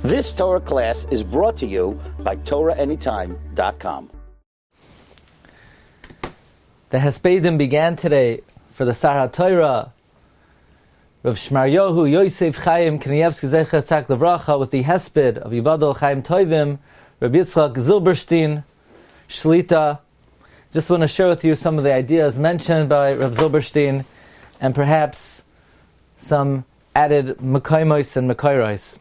This Torah class is brought to you by TorahAnytime.com. The Hespedim began today for the HaTorah. Rav Shmaryohu Yosef Chaim Kanievsky Zecher Tzak Levracha with the Hesped of Yivadol Chaim Tovim, Rabbi Yitzchak Zilberstein, Shlita. Just want to share with you some of the ideas mentioned by Rav Zilberstein and perhaps some added Mekaimos and Mekairos.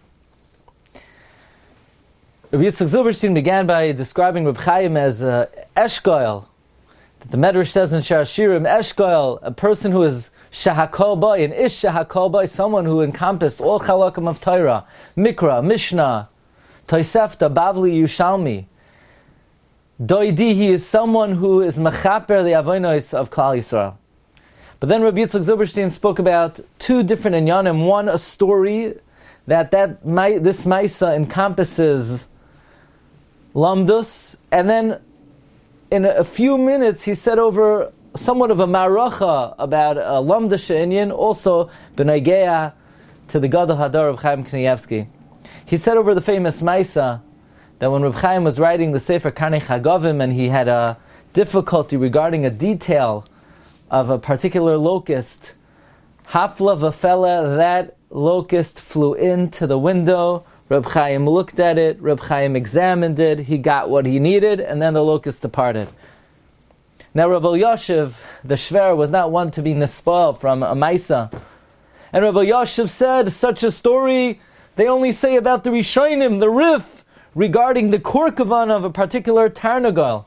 Rabbi Yitzchak Zilberstein began by describing Reb Chaim as Eshkoel. The Medrash says in Shar Shirim, Eshkoel, a person who is Shahakol Boy, an Ish Shahakol Boy, someone who encompassed all Chalakim of Torah, Mikra, Mishnah, Tosefta, Bavli, Yushalmi. Doidi, he is someone who is Mechaper, the Avonos of Klal Yisrael. But then Rabbi Yitzchak Zilberstein spoke about two different inyanim. One, a story this Maisa encompasses Lamdus, and then in a few minutes he said over somewhat of a maracha about Lamda She'inyan, also B'naigeya to the Gadol Hadar of Chaim Kanievsky. He said over the famous Maisa that when Reb Chaim was writing the Sefer Karnei Chagavim and he had a difficulty regarding a detail of a particular locust, Hafla v'fela, that locust flew into the window. Reb Chaim looked at it, Reb Chaim examined it, he got what he needed, and then the locust departed. Now Rabbi Yoshev, the Shver, was not one to be nispal from a Maisa. And Rabbi Yoshev said, such a story, they only say about the Rishonim, the Rif, regarding the korkavan of a particular Tarnagol.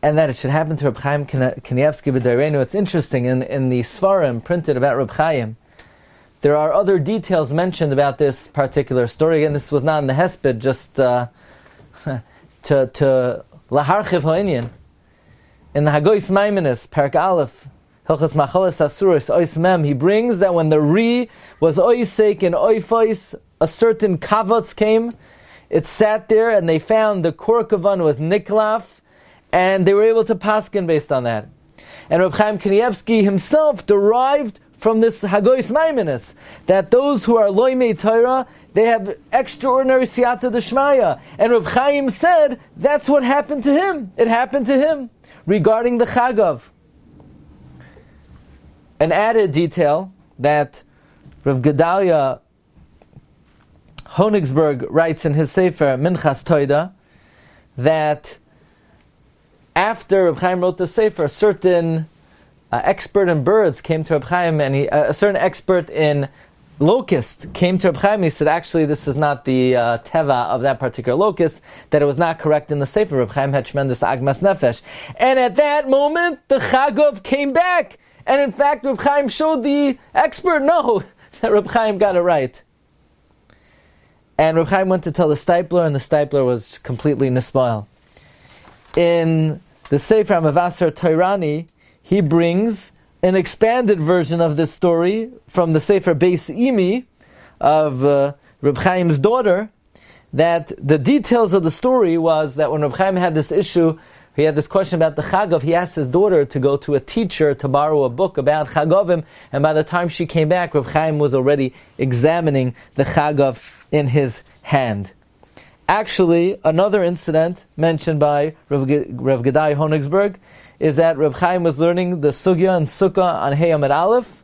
And that it should happen to Reb Chaim Kanievsky b'Dareinu. It's interesting, in the Svarim printed about Reb Chaim, there are other details mentioned about this particular story. Again, this was not in the Hesped, just to laharchiv ha'inyan. In the Hagois Maimonides, Perek Aleph, Hilchos Machalas Asuros, Ois Mem, he brings that when the Ri was Oisek in Oifos, a certain kavutz came, it sat there, and they found the korkavan was niklaf, and they were able to paskin based on that. And Reb Chaim Kanievsky himself derived from this Hagois Maimonides that those who are loymei Torah, they have extraordinary siyata d'shmaya. And Reb Chaim said that's what happened to him. It happened to him regarding the Chagav. An added detail that Rav Gedalia Honigsberg writes in his Sefer Minchas Toida, that after Reb Chaim wrote the Sefer, a certain expert in birds came to Reb Chaim, and a certain expert in locust came to Reb Chaim. He said, actually, this is not the teva of that particular locust, that it was not correct in the Sefer. Reb Chaim had tremendous agmas nefesh. And at that moment, the Chagov came back. And in fact, Reb Chaim showed the expert, no, that Reb Chaim got it right. And Reb Chaim went to tell the Stipler, and the Stipler was completely nispoil. In the Sefer Mavasar Toirani, he brings an expanded version of this story from the Sefer Beis Imi of Reb Chaim's daughter, that the details of the story was that when Reb Chaim had this issue, he had this question about the Chagav, he asked his daughter to go to a teacher to borrow a book about Chagavim, and by the time she came back, Reb Chaim was already examining the Chagav in his hand. Actually, another incident mentioned by Rav Gedai Honigsberg is that Reb Chaim was learning the Sugya and Sukkah on Hey Amid Aleph.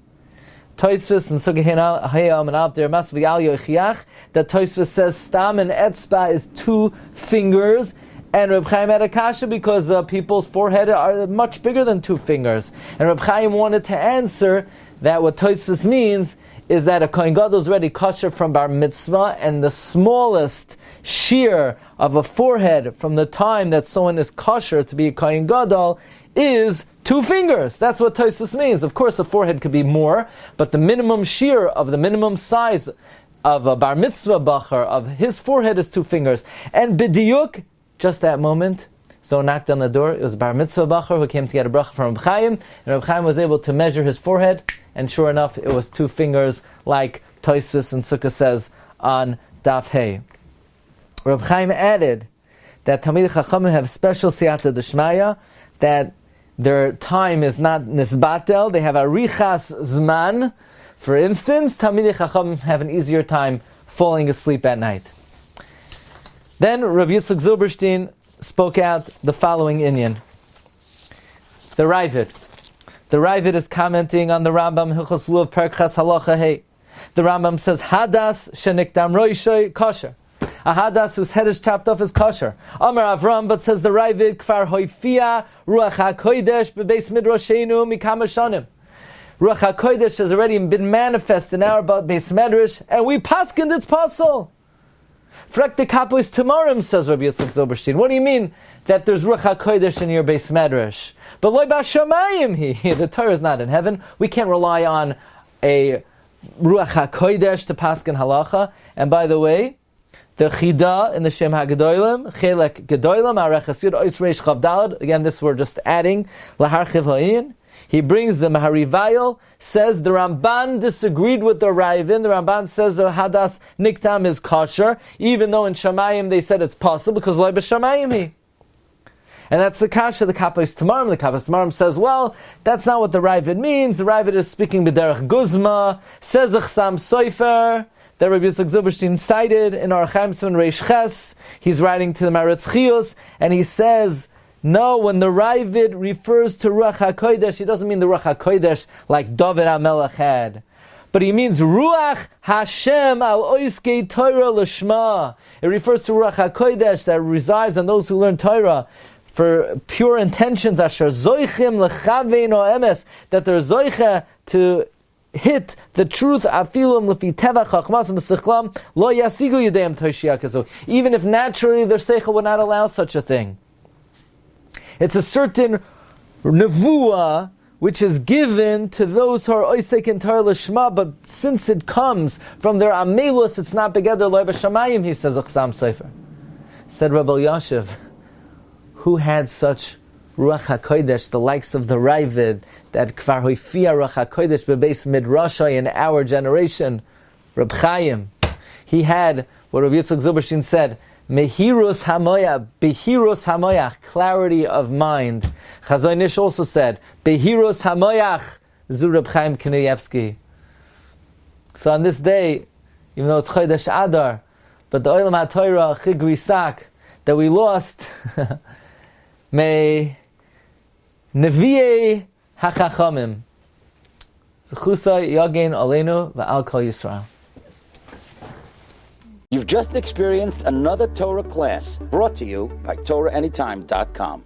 Tosfos and Sugya Hey Amid Aleph, there must be Al Yochiach, that Tosfos says Stam and Etzba is 2 fingers, and Reb Chaim had a kasha because people's forehead are much bigger than 2 fingers. And Reb Chaim wanted to answer that what Tosfos means is that a Kohen Gadol is already kosher from Bar Mitzvah, and the smallest shear of a forehead from the time that someone is kosher to be a Kohen Gadol is 2 fingers. That's what Tosfos means. Of course, a forehead could be more, but the minimum shear of the minimum size of a Bar Mitzvah Bachar, of his forehead, is 2 fingers. And B'diyuk, just that moment, someone knocked on the door. It was Bar Mitzvah Bachar who came to get a bracha from Reb Chaim, and Reb Chaim was able to measure his forehead, and sure enough, it was 2 fingers, like Tosfos and Sukkah says on Daf Hey. Reb Chaim added that Talmidei Chachamim have special siyata d'shmaya, that their time is not nisbatel, they have a richas zman For instance, Talmidei Chachamim have an easier time falling asleep at night. Then Rabbi Yitzchak Zilberstein spoke out the following inyan. The Ravid. The Ravid is commenting on the Rambam Hilchos Luv Perk Ches Halacha Hey. The Rambam says, Hadas shenikdam roishay kosher. A hadas whose head is chopped off is kosher. Amar Avram, but says the Ravid, Kfar hoifia ruach hakodesh bebeis midrashenu mikama shanim. Ruach HaKodesh has already been manifest in our Beis Medrash, and we paskined its pasul. Frek de kapois tamarim, says Rabbi Yitzchak Zilberstein. What do you mean that there's Ruach HaKodesh in your Beis Medrash? But loy b'shamayim, the Torah is not in heaven. We can't rely on a Ruach HaKodesh to paskin halacha. And by the way, the Chida in the Shem HaGedolim, Chelek Gedolim, Arech Yud Ois Reish Chav Daled. Again, this we're just adding Lahar Chivhayin. He brings the Maharivayil, says the Ramban disagreed with the Raivin. The Ramban says the Hadas Niktam is kosher, even though in Shamayim they said it's possible because Loi b'Shamayim he. And that's the Kasha, the Kapos Tamarim. The Kapos Tamarim says, well, that's not what the Raivin means. The Raivin is speaking B'derech Guzma, says Chsam Soifer, that Rabbi Yitzchak Zilberstein cited in our Chaim Reish Ches. He's writing to the Maretz Chios, and he says, no, when the Ravid refers to Ruach HaKodesh, he doesn't mean the Ruach HaKodesh like David HaMelech had. But he means Ruach Hashem al oiskei Torah l'shma. It refers to Ruach HaKodesh that resides on those who learn Torah for pure intentions, asher zoichim lechavein o emes, that they're zoicha to hit the truth, afilum lefi tevach chachmas v'sichlam lo yasigu yedayim toshiya kazu. Even if naturally their seichel would not allow such a thing. It's a certain nevuah which is given to those who are oisek in Torah l'shma, but since it comes from their amelus, it's not begeder loy b'shamayim, he says, Achsam Sefer. Said Rabbi Yashiv, who had such Ruach HaKodesh, the likes of the Ravid, that Kfar Hoifia Ruach HaKodesh bebeis midrashay in our generation, Reb Chaim. He had, what Rabbi Yitzchak Zilberstein said, Mehirus hamoyach, behirus hamoyach, clarity of mind. Chazon Ish also said, behirus hamoyach, zu Reb Chaim Kanievsky. So on this day, even though it's Chodesh Adar, but the Olam HaTorah Chigri Sak that we lost, may Nevi'ei HaChachamim Zechusa Yagein Aleinu V'al Kol Yisrael. You've just experienced another Torah class brought to you by TorahAnytime.com.